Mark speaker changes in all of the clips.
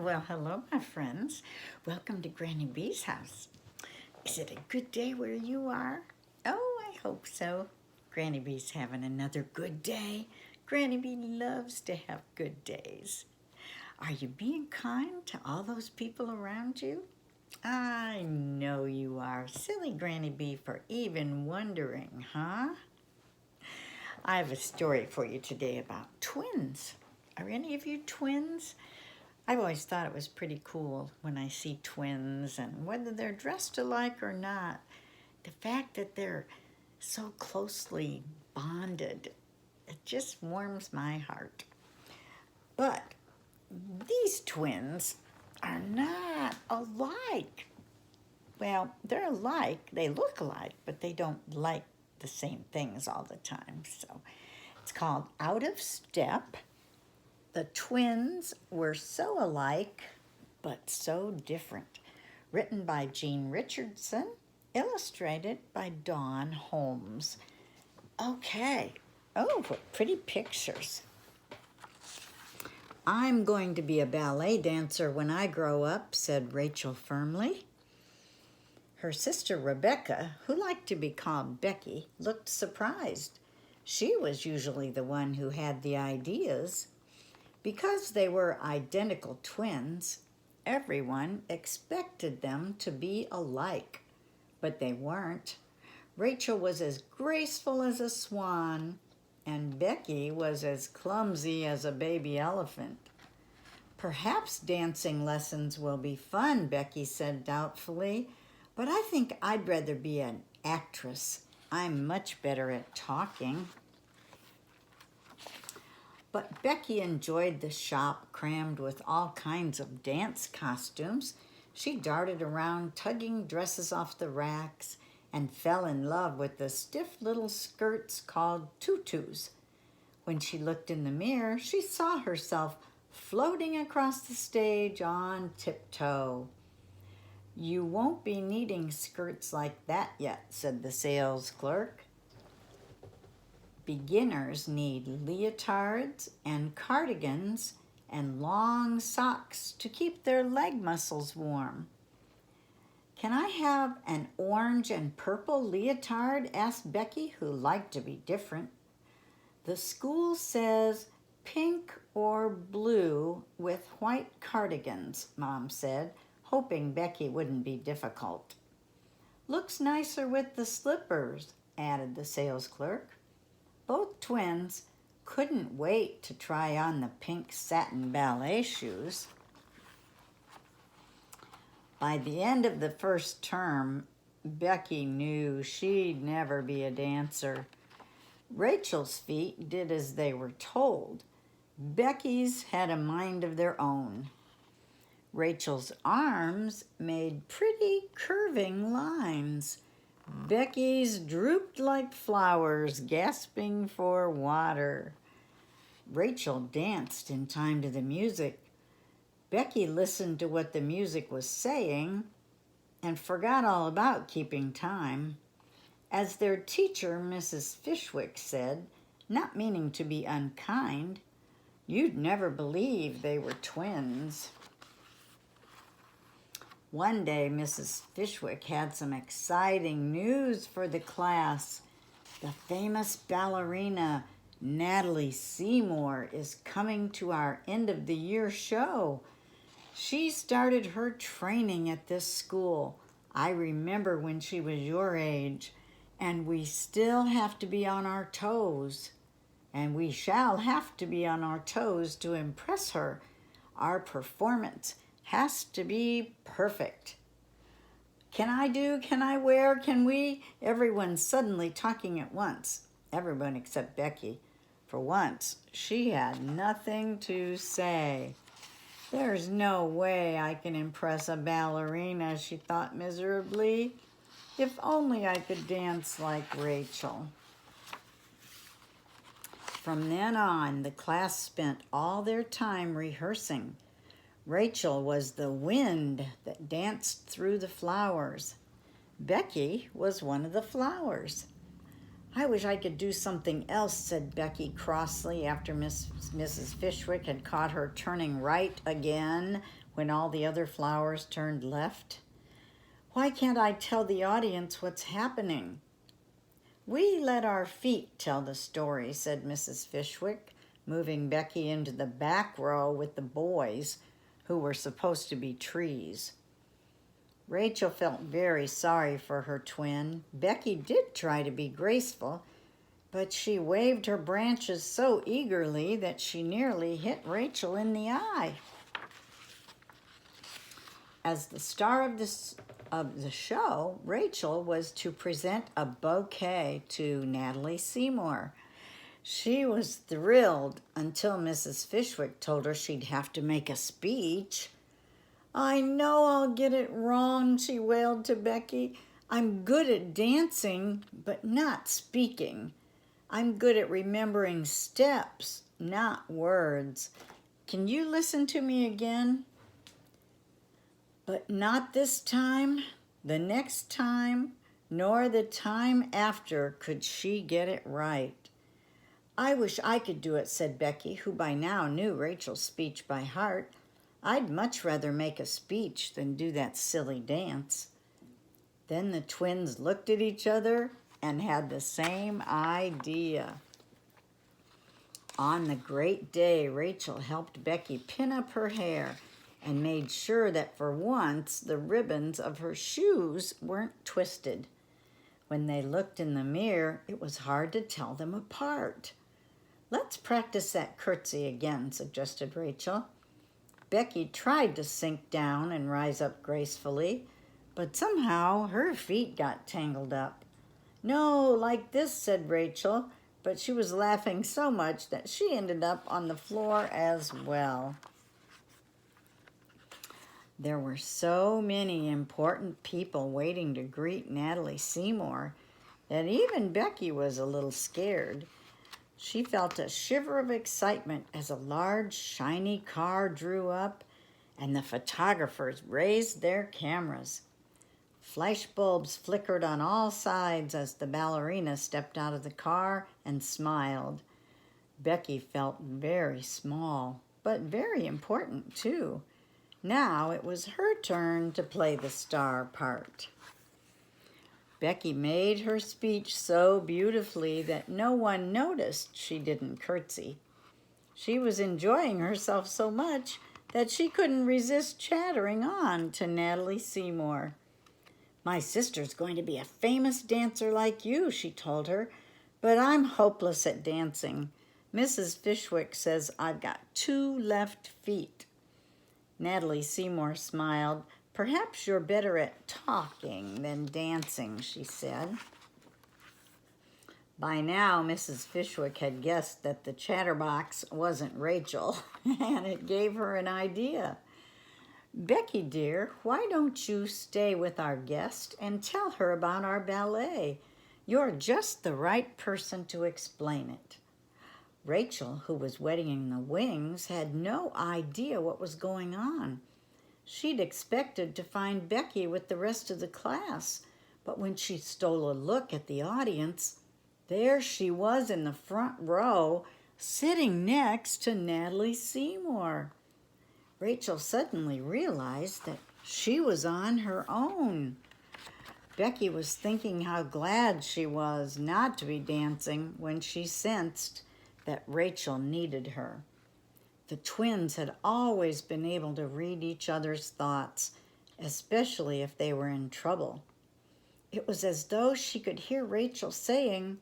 Speaker 1: Well, hello, my friends. Welcome to Granny B's house. Is it a good day where you are? Oh, I hope so. Granny B's having another good day. Granny B loves to have good days. Are you being kind to all those people around you? I know you are. Silly Granny B for even wondering, huh? I have a story for you today about twins. Are any of you twins? I've always thought it was pretty cool when I see twins, and whether they're dressed alike or not, the fact that they're so closely bonded, it just warms my heart. But these twins are not alike. Well, they're alike, they look alike, but they don't like the same things all the time. So it's called Out of Step. The twins were so alike, but so different. Written by Jean Richardson, illustrated by Dawn Holmes. Okay. Oh, what pretty pictures. I'm going to be a ballet dancer when I grow up, said Rachel firmly. Her sister Rebecca, who liked to be called Becky, looked surprised. She was usually the one who had the ideas. Because they were identical twins, everyone expected them to be alike, but they weren't. Rachel was as graceful as a swan, and Becky was as clumsy as a baby elephant. Perhaps dancing lessons will be fun, Becky said doubtfully, but I think I'd rather be an actress. I'm much better at talking. But Becky enjoyed the shop crammed with all kinds of dance costumes. She darted around, tugging dresses off the racks, and fell in love with the stiff little skirts called tutus. When she looked in the mirror, she saw herself floating across the stage on tiptoe. You won't be needing skirts like that yet, said the sales clerk. Beginners need leotards and cardigans and long socks to keep their leg muscles warm. Can I have an orange and purple leotard? Asked Becky, who liked to be different. The school says pink or blue with white cardigans, Mom said, hoping Becky wouldn't be difficult. Looks nicer with the slippers, added the sales clerk. Both twins couldn't wait to try on the pink satin ballet shoes. By the end of the first term, Becky knew she'd never be a dancer. Rachel's feet did as they were told. Becky's had a mind of their own. Rachel's arms made pretty curving lines. Becky's drooped like flowers, gasping for water. Rachel danced in time to the music. Becky listened to what the music was saying and forgot all about keeping time. As their teacher, Mrs. Fishwick, said, not meaning to be unkind, you'd never believe they were twins. One day, Mrs. Fishwick had some exciting news for the class. The famous ballerina, Natalie Seymour, is coming to our end-of-the-year show. She started her training at this school. I remember when she was your age, and we still have to be on our toes. And we shall have to be on our toes to impress her. Our performance has to be perfect. Can I wear, can we? Everyone suddenly talking at once. Everyone except Becky. For once, she had nothing to say. There's no way I can impress a ballerina, she thought miserably. If only I could dance like Rachel. From then on, the class spent all their time rehearsing. Rachel was the wind that danced through the flowers. Becky was one of the flowers. I wish I could do something else, said Becky crossly after Mrs. Fishwick had caught her turning right again when all the other flowers turned left. "Why can't I tell the audience what's happening?" "We let our feet tell the story," said Mrs. Fishwick, moving Becky into the back row with the boys, who were supposed to be trees. Rachel felt very sorry for her twin. Becky did try to be graceful, but she waved her branches so eagerly that she nearly hit Rachel in the eye. As the star of the show, Rachel was to present a bouquet to Natalie Seymour. She was thrilled until Mrs. Fishwick told her she'd have to make a speech. "I know I'll get it wrong," she wailed to Becky. "I'm good at dancing, but not speaking. I'm good at remembering steps, not words. Can you listen to me again?" But not this time, the next time, nor the time after could she get it right. "I wish I could do it," said Becky, who by now knew Rachel's speech by heart. "I'd much rather make a speech than do that silly dance." Then the twins looked at each other and had the same idea. On the great day, Rachel helped Becky pin up her hair and made sure that for once the ribbons of her shoes weren't twisted. When they looked in the mirror, it was hard to tell them apart. "Let's practice that curtsy again," suggested Rachel. Becky tried to sink down and rise up gracefully, but somehow her feet got tangled up. "No, like this," said Rachel, but she was laughing so much that she ended up on the floor as well. There were so many important people waiting to greet Natalie Seymour that even Becky was a little scared. She felt a shiver of excitement as a large, shiny car drew up and the photographers raised their cameras. Flash bulbs flickered on all sides as the ballerina stepped out of the car and smiled. Becky felt very small, but very important too. Now it was her turn to play the star part. Becky made her speech so beautifully that no one noticed she didn't curtsy. She was enjoying herself so much that she couldn't resist chattering on to Natalie Seymour. "My sister's going to be a famous dancer like you," she told her, "but I'm hopeless at dancing. Mrs. Fishwick says I've got 2 left feet." Natalie Seymour smiled. "Perhaps you're better at talking than dancing," she said. By now, Mrs. Fishwick had guessed that the chatterbox wasn't Rachel, and it gave her an idea. "Becky, dear, why don't you stay with our guest and tell her about our ballet? You're just the right person to explain it." Rachel, who was waiting in the wings, had no idea what was going on. She'd expected to find Becky with the rest of the class, but when she stole a look at the audience, there she was in the front row, sitting next to Natalie Seymour. Rachel suddenly realized that she was on her own. Becky was thinking how glad she was not to be dancing when she sensed that Rachel needed her. The twins had always been able to read each other's thoughts, especially if they were in trouble. It was as though she could hear Rachel saying,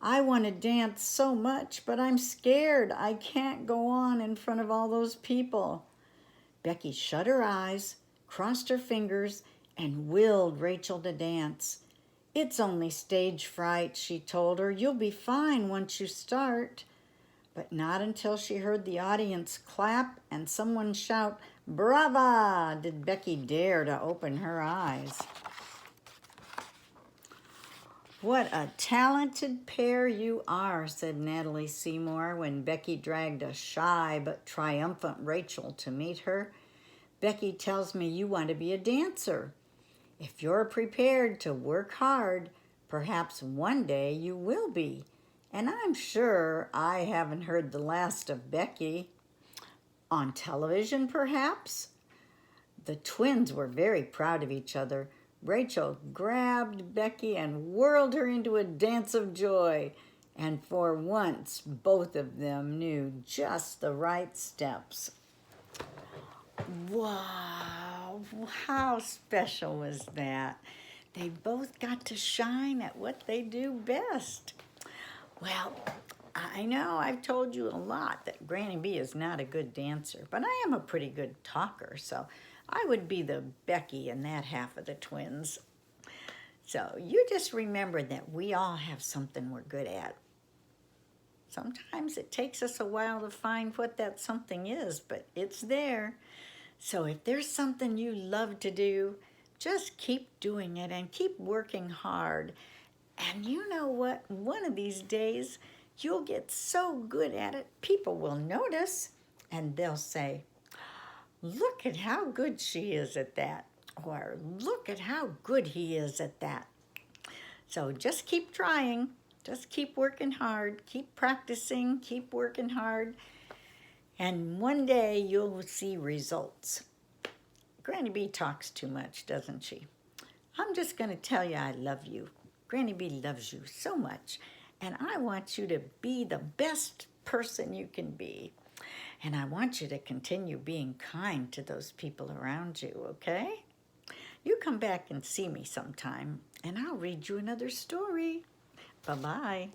Speaker 1: "I want to dance so much, but I'm scared. I can't go on in front of all those people." Becky shut her eyes, crossed her fingers, and willed Rachel to dance. "It's only stage fright," she told her. "You'll be fine once you start." But not until she heard the audience clap and someone shout, "Brava!" did Becky dare to open her eyes. "What a talented pair you are," said Natalie Seymour when Becky dragged a shy but triumphant Rachel to meet her. "Becky tells me you want to be a dancer. If you're prepared to work hard, perhaps one day you will be. And I'm sure I haven't heard the last of Becky. On television, perhaps?" The twins were very proud of each other. Rachel grabbed Becky and whirled her into a dance of joy. And for once, both of them knew just the right steps. Wow, how special was that? They both got to shine at what they do best. Well, I know I've told you a lot that Granny B is not a good dancer, but I am a pretty good talker, so I would be the Becky in that half of the twins. So you just remember that we all have something we're good at. Sometimes it takes us a while to find what that something is, but it's there. So if there's something you love to do, just keep doing it and keep working hard. And you know what? One of these days, you'll get so good at it, people will notice and they'll say, look at how good she is at that. Or look at how good he is at that. So just keep trying. Just keep working hard. Keep practicing. Keep working hard. And one day you'll see results. Granny B talks too much, doesn't she? I'm just going to tell you I love you. Granny B loves you so much. And I want you to be the best person you can be. And I want you to continue being kind to those people around you, okay? You come back and see me sometime, and I'll read you another story. Bye-bye.